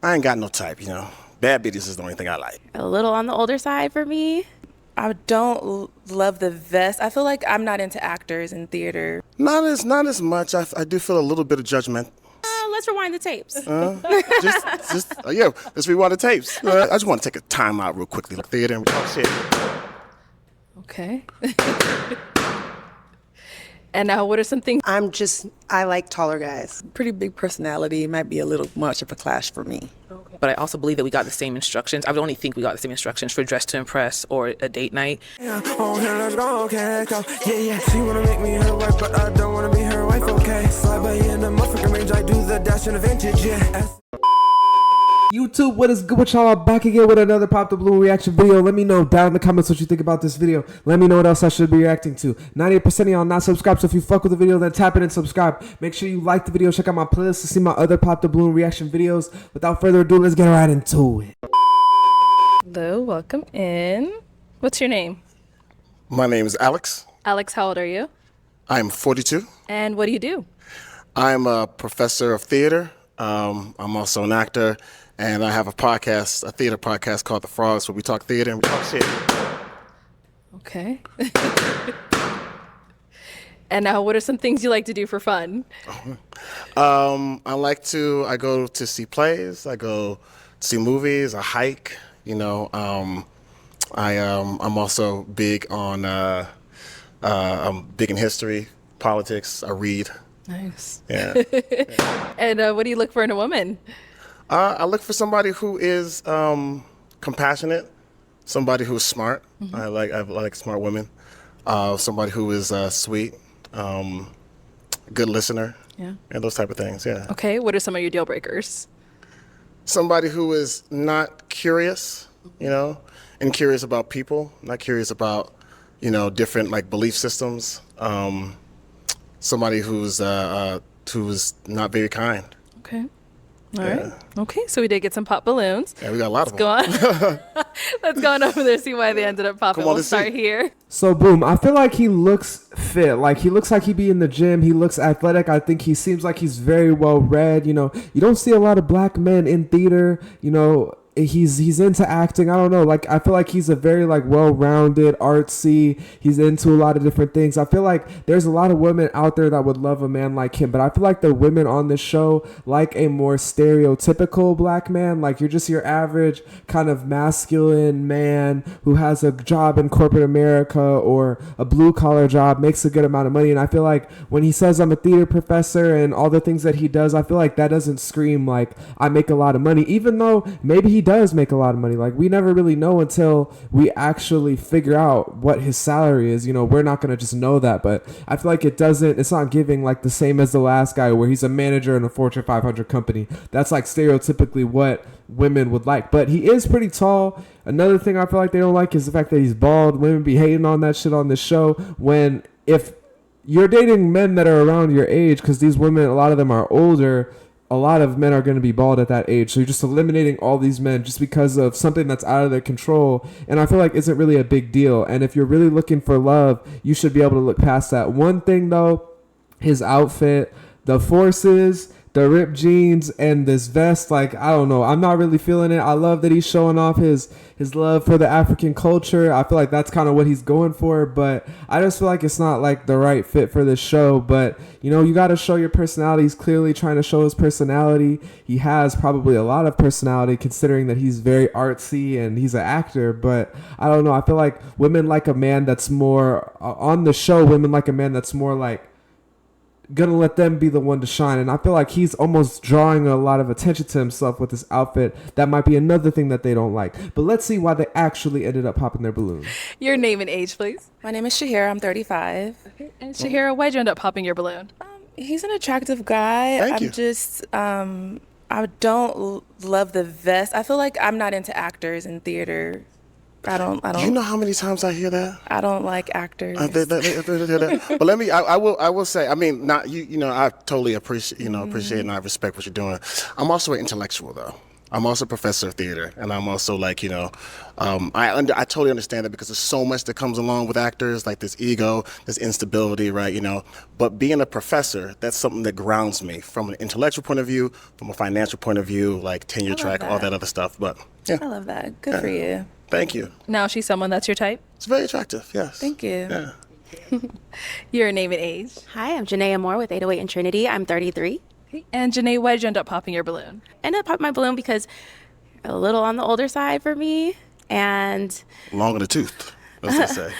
I ain't got no type, you know. Bad bitches is the only thing I like. A little on the older side for me. I don't love the vest. I feel like I'm not into actors in theater. Not as much. I do feel a little bit of judgment. Let's rewind the tapes. Yeah, let's rewind the tapes. I just want to take a time out real quickly, like theater and talk shit. Okay. And now, what are some things? I like taller guys. Pretty big personality. Might be a little much of a clash for me. But I also believe that we got the same instructions. I would only think we got the same instructions for Dress to Impress or a date night. Yeah, oh, here, let's go, okay, go. Yeah. She wanna make me her wife, but I don't wanna be her wife, okay. Slide by in the motherfucking range, I do the dash in the vintage, yeah. YouTube, what is good with y'all? Back again with another Pop the Balloon reaction video. Let me know down in the comments what you think about this video. Let me know what else I should be reacting to. 98% of y'all not subscribed, so if you fuck with the video, then tap in and subscribe. Make sure you like the video, check out my playlist to see my other Pop the Balloon reaction videos. Without further ado, let's get right into it. Hello, welcome in. What's your name? My name is Alex. Alex, how old are you? I'm 42. And what do you do? I'm a professor of theater. I'm also an actor, and I have a theater podcast called The Frogs, where we talk theater and we talk shit. Okay. And now, what are some things you like to do for fun? I go to see plays. I go see movies. I hike. You know, I'm also big on. I'm big in history, politics. I read. Nice. Yeah. And what do you look for in a woman? I look for somebody who is compassionate, somebody who's smart. Mm-hmm. I like smart women. Somebody who is sweet, good listener. Yeah. And those type of things. Yeah. Okay. What are some of your deal breakers? Somebody who is not curious, you know, and curious about people, not curious about, you know, different like belief systems. Somebody who's not very kind. Okay. All right. Okay, so we did get some pop balloons. Yeah, we got a lot of them. Go on. Let's go on over there, see why they ended up popping. We'll start here. So boom, I feel like he looks fit. Like he looks like he be in the gym. He looks athletic. I think he seems like he's very well read. You know, you don't see a lot of black men in theater. You know, he's into acting. I don't know. Like I feel like he's a very like well-rounded, artsy. He's into a lot of different things. I feel like there's a lot of women out there that would love a man like him. But I feel like the women on this show like a more stereotypical black man. Like you're just your average kind of masculine man who has a job in corporate America or a blue-collar job, makes a good amount of money. And I feel like when he says I'm a theater professor and all the things that he does, I feel like that doesn't scream like I make a lot of money, even though maybe he does make a lot of money. Like we never really know until we actually figure out what his salary is. You know, we're not going to just know that, but I feel like it's not giving like the same as the last guy where he's a manager in a Fortune 500 company. That's like stereotypically what women would like, but he is pretty tall. Another thing I feel like they don't like is the fact that he's bald. Women be hating on that shit on this show when if you're dating men that are around your age, because these women, a lot of them are older, a lot of men are going to be bald at that age. So you're just eliminating all these men just because of something that's out of their control. And I feel like isn't really a big deal. And if you're really looking for love, you should be able to look past that. One thing though, his outfit, the forces, the ripped jeans, and this vest, like, I don't know. I'm not really feeling it. I love that he's showing off his love for the African culture. I feel like that's kind of what he's going for, but I just feel like it's not like the right fit for this show. But, you know, you got to show your personality. He's clearly trying to show his personality. He has probably a lot of personality considering that he's very artsy and he's an actor, but I don't know. I feel like women like a man that's more, on the show, women like a man that's more like, gonna let them be the one to shine. And I feel like he's almost drawing a lot of attention to himself with this outfit. That might be another thing that they don't like, but let's see why they actually ended up popping their balloon. Your name and age, please. My name is Shahira. I'm 35. Okay. And Shahira, why'd you end up popping your balloon? He's an attractive guy. Thank you. Just I don't love the vest. I feel like I'm not into actors in theater. I don't. You know how many times I hear that? I don't like actors. But let me. I will say. I mean, not you. You know, I totally appreciate. You know, appreciate and I respect what you're doing. I'm also an intellectual, though. I'm also a professor of theater, and I'm also like, I totally understand that because there's so much that comes along with actors, like this ego, this instability, right? But being a professor, that's something that grounds me from an intellectual point of view, from a financial point of view, like tenure track, all that other stuff. But yeah, I love that. Good for you. thank you. Now she's someone that's your type. It's very attractive. Yes. Thank you. Yeah. Your name and age. Hi, I'm Janae Moore with 808 and Trinity. I'm 33. And Janae, why did you end up popping your balloon? Ended up popping my balloon because a little on the older side for me. And Long in the tooth, as they say.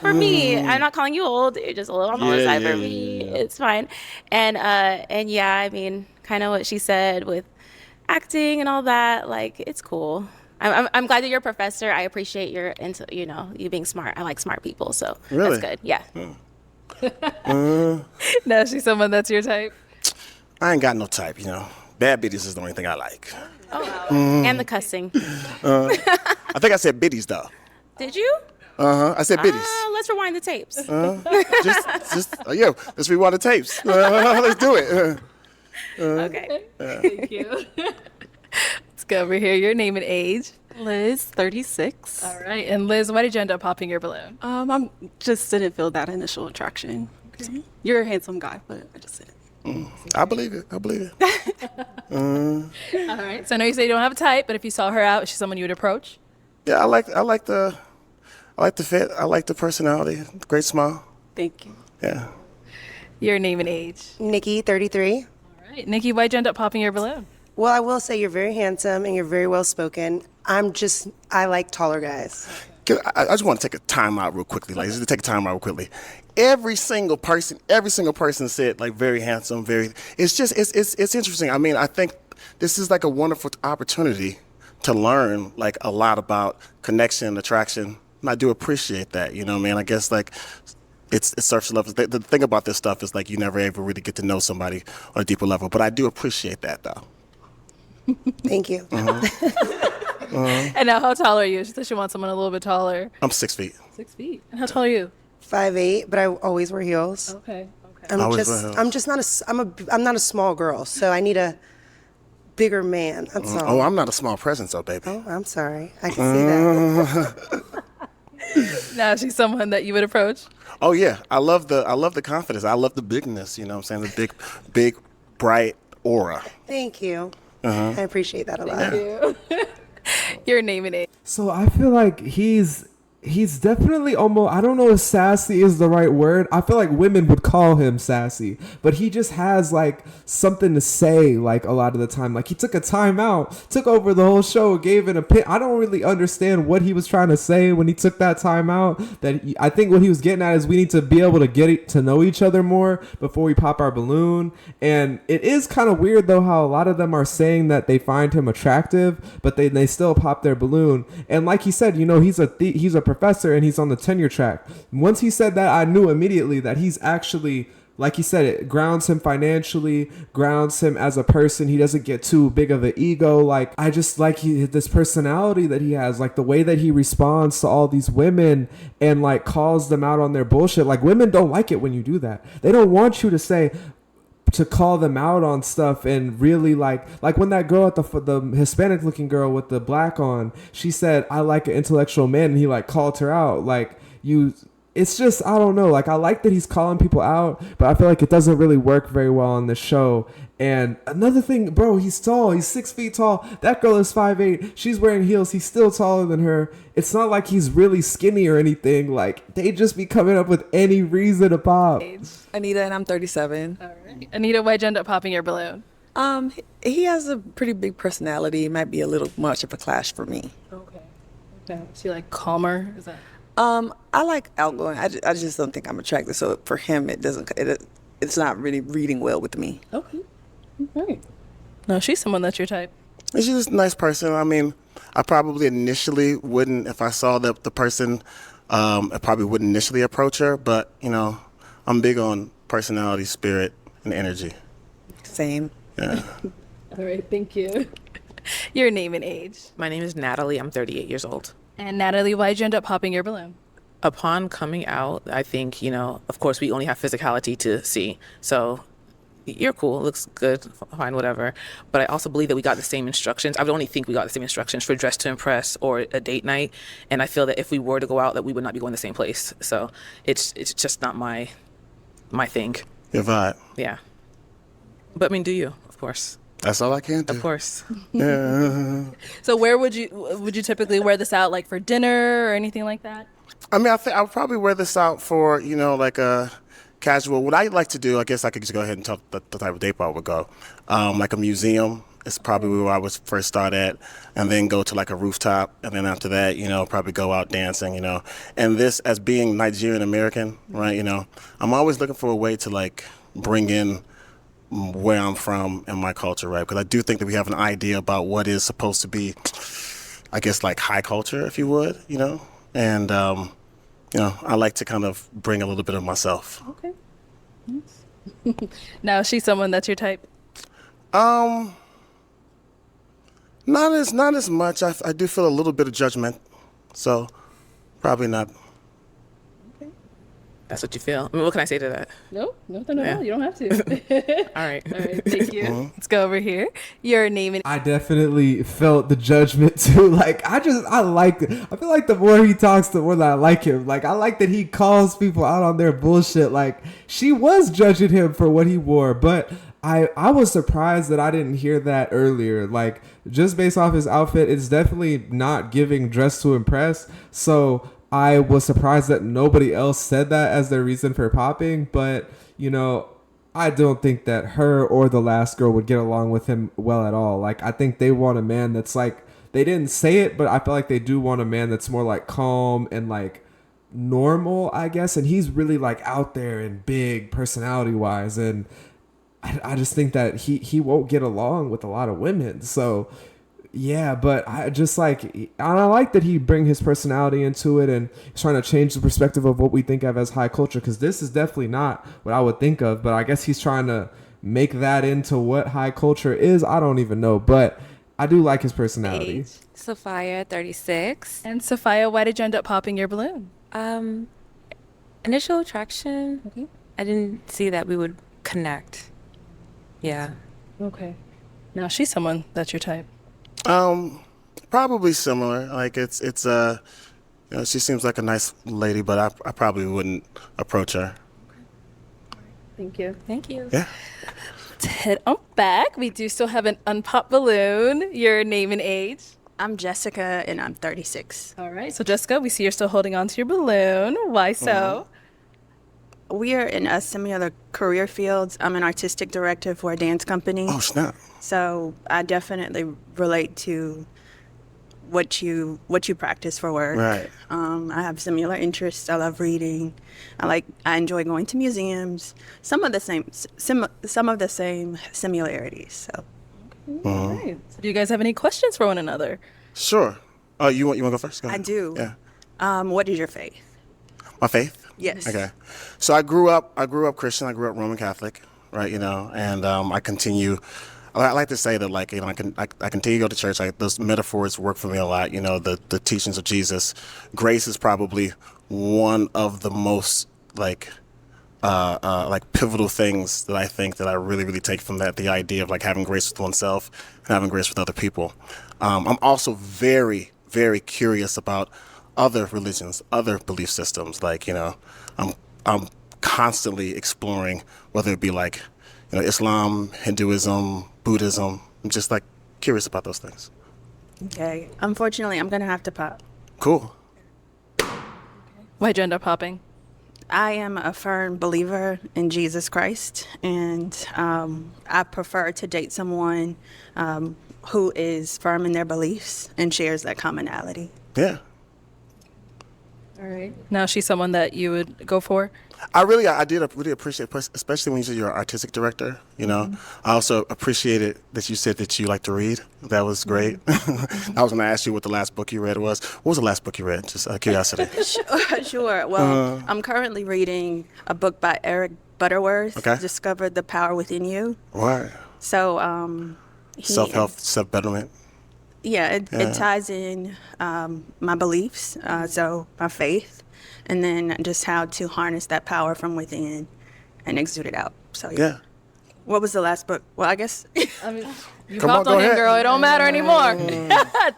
for me, I'm not calling you old. You're just a little on the older side for me. Yeah. It's fine. And yeah, I mean, kind of what she said with acting and all that. Like, it's cool. I'm glad that you're a professor. I appreciate you being smart. I like smart people, so Really? that's good. Yeah. Now she's someone that's your type. I ain't got no type, Bad bitties is the only thing I like. And the cussing. I think I said biddies, though. Did you? I said biddies. Let's rewind the tapes. Yeah, let's rewind the tapes. Let's do it. Okay. Thank you. Let's go over here. Your name and age. Liz, 36. All right. And Liz, why did you end up popping your balloon? I'm just didn't feel that initial attraction. Okay. You're a handsome guy, but I just didn't. I believe it. All right. So I know you say you don't have a type, but if you saw her out, is she someone you would approach? Yeah, I like the fit. I like the personality. Great smile. Thank you. Yeah. Your name and age. Nikki, 33. All right. Nikki, why'd you end up popping your balloon? Well, I will say you're very handsome and you're very well spoken. I like taller guys. I just want to take a time out real quickly. Like, just take a time out real quickly. Every single person said like very handsome, it's interesting. I mean, I think this is like a wonderful opportunity to learn like a lot about connection, attraction. And I do appreciate that, I guess like it's surface level. The thing about this stuff is like you never ever really get to know somebody on a deeper level, but I do appreciate that though. Thank you. And now, how tall are you? She said she wants someone a little bit taller. I'm 6 feet. 6 feet. And how tall are you? 5'8", but I always wear heels. Okay. I'm not a small girl, so I need a bigger man. That's all. Oh, I'm not a small presence, though, baby. Oh, I'm sorry. I can see that. Now she's someone that you would approach. Oh yeah, I love the confidence. I love the bigness. You know what I'm saying? The big, bright aura. Thank you. I appreciate that a lot. Your name and age. So I feel like he's definitely almost, I don't know if sassy is the right word. I feel like women would call him sassy, but he just has like something to say like a lot of the time. Like he took a time out, took over the whole show, gave an opinion. I don't really understand what he was trying to say when he took that time out. I think what he was getting at is we need to be able to get to know each other more before we pop our balloon. And it is kind of weird though how a lot of them are saying that they find him attractive, but they still pop their balloon. And like he said, he's a professor and he's on the tenure track. Once he said that, I knew immediately that he's actually, like he said, it grounds him financially, grounds him as a person. He doesn't get too big of an ego. Like I just like this personality that he has, like the way that he responds to all these women and like calls them out on their bullshit. Like women don't like it when you do that. They don't want you to call them out on stuff and really like when that girl at the Hispanic looking girl with the black on, she said, I like an intellectual man, and he like called her out. Like it's just, I don't know. Like I like that he's calling people out, but I feel like it doesn't really work very well on the show. And another thing, bro, he's tall. He's 6 feet tall. That girl is 5'8". She's wearing heels. He's still taller than her. It's not like he's really skinny or anything. Like they just be coming up with any reason to pop. Anita, and I'm 37. All right. Anita, why'd you end up popping your balloon? He has a pretty big personality. It might be a little much of a clash for me. Okay. Is he like calmer? Is that? I like outgoing. I just don't think I'm attractive. So for him, it's not really reading well with me. Okay. All right. No, she's someone that's your type. She's just a nice person. I mean, I probably initially wouldn't, if I saw the person, I probably wouldn't initially approach her. But, I'm big on personality, spirit, and energy. Same. Yeah. All right. Thank you. Your name and age. My name is Natalie. I'm 38 years old. And Natalie, why'd you end up popping your balloon? Upon coming out, I think, of course, we only have physicality to see. So you're cool, looks good, fine, whatever. But I also believe that we got the same instructions. I would only think we got the same instructions for dress to impress or a date night. And I feel that if we were to go out, that we would not be going the same place. So it's just not my thing. Your vibe. Yeah. But I mean, do you? Of course. That's all I can do. Of course. Yeah. So where would you typically wear this out, like for dinner or anything like that? I mean, I think I would probably wear this out for, like a casual. What I like to do, I guess I could just go ahead and tell the type of date I would go. Like a museum is probably where I would first start at, and then go to like a rooftop, and then after that, probably go out dancing, And this, as being Nigerian American, right, I'm always looking for a way to like bring in where I'm from and my culture, right? Because I do think that we have an idea about what is supposed to be, I guess, like high culture, if you would, And, I like to kind of bring a little bit of myself. Okay. Now, is she someone that's your type? Not as much. I do feel a little bit of judgment, so probably not. That's what you feel. I mean, what can I say to that? No, nothing at Yeah. all. You don't have to. All right. All right, thank you. Let's go over here. Your name and I definitely felt the judgment too. Like I like it. I feel like the more he talks, the more that I like him. Like I like that he calls people out on their bullshit. Like she was judging him for what he wore, but I was surprised that I didn't hear that earlier. Like just based off his outfit, it's definitely not giving dress to impress. So I was surprised that nobody else said that as their reason for popping, but I don't think that her or the last girl would get along with him well at all. Like I think they want a man that's like, they didn't say it, but I feel like they do want a man that's more like calm and like normal, I guess. And he's really like out there and big personality wise. And I just think that he won't get along with a lot of women. So yeah, but I just like, and I like that he bring his personality into it and he's trying to change the perspective of what we think of as high culture, because this is definitely not what I would think of, but I guess he's trying to make that into what high culture is. I don't even know, but I do like his personality. Age, Sophia, 36. And Sophia, why did you end up popping your balloon? Initial attraction. Okay. I didn't see that we would connect. Yeah. Okay. Now, she's someone that's your type. Probably similar. Like it's she seems like a nice lady, but I probably wouldn't approach her. Thank you. Thank you. Yeah. Let's head on back. We do still have an unpopped balloon. Your name and age. I'm Jessica, and I'm 36. All right. So, Jessica, we see you're still holding on to your balloon. Why so? We are in a similar career fields. I'm an artistic director for a dance company. Oh, snap. So I definitely relate to what you practice for work. Right. I have similar interests. I love reading. I enjoy going to museums. Some of the same similarities. So. All right. So do you guys have any questions for one another? Sure. You want to go first? Go ahead. I do. Yeah. What is your faith? My faith? Yes. Okay. So I grew up Christian. I grew up Roman Catholic, right? And I continue. I like to say that, like, I continue to go to church. Like, those metaphors work for me a lot. The teachings of Jesus. Grace is probably one of the most like pivotal things that I think that I really, really take from that. The idea of like having grace with oneself and having grace with other people. I'm also very, very curious about other religions, other belief systems. Like, I'm constantly exploring, whether it be like, Islam, Hinduism, Buddhism. I'm just like curious about those things. Okay. Unfortunately, I'm gonna have to pop. Cool. Why'd you end up popping? I am a firm believer in Jesus Christ, and I prefer to date someone who is firm in their beliefs and shares that commonality. Yeah. All right. Now, she's someone that you would go for? I did really appreciate, especially when you said you're an artistic director. I also appreciated that you said that you like to read. That was great. I was going to ask you what the last book you read was. What was the last book you read? Just out of curiosity. Sure. Well, I'm currently reading a book by Eric Butterworth, Okay. Discover the Power Within You. Right. So, Self-help, self-betterment. Yeah, it ties in my beliefs, so my faith, and then just how to harness that power from within and exude it out. So Yeah. What was the last book? Well, I guess. I mean, you Come on, popped go on him, ahead. girl. It don't matter anymore.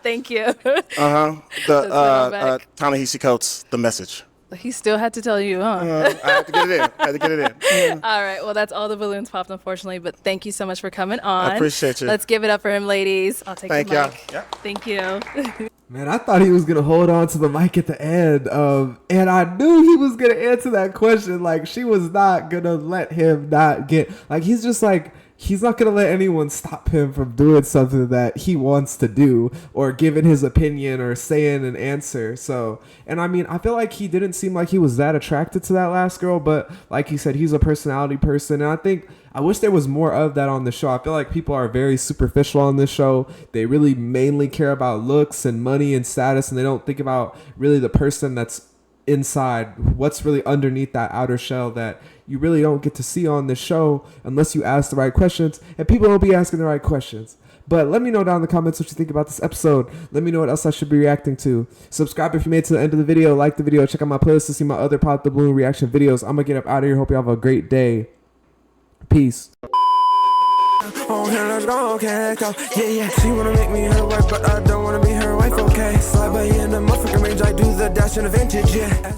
Thank you. The Ta-Nehisi Coates, The Message. He still had to tell you, huh? I had to get it in. All right. Well, that's all the balloons popped, unfortunately. But thank you so much for coming on. I appreciate you. Let's give it up for him, ladies. I'll take Thank the y'all. mic. Yeah. Thank you. Man, I thought he was gonna hold on to the mic at the end, and I knew he was gonna answer that question. Like, she was not gonna let him not get. Like, he's just like, he's not gonna let anyone stop him from doing something that he wants to do, or giving his opinion, or saying an answer. So, and I mean, I feel like he didn't seem like he was that attracted to that last girl, but like he said, he's a personality person, and I wish there was more of that on the show. I feel like people are very superficial on this show. They really mainly care about looks and money and status, and they don't think about really the person that's inside, what's really underneath that outer shell that you really don't get to see on this show unless you ask the right questions, and people don't be asking the right questions. But let me know down in the comments what you think about this episode. Let me know what else I should be reacting to. Subscribe if you made it to the end of the video. Like the video. Check out my playlist to see my other Pop the Balloon reaction videos. I'm going to get up out of here. Hope you have a great day. Peace. Oh, here, let's go, okay, go. Yeah. She wanna make me her wife, but I don't wanna be her wife, okay. Slide by in the motherfucking range, I do the dash in the vintage, yeah.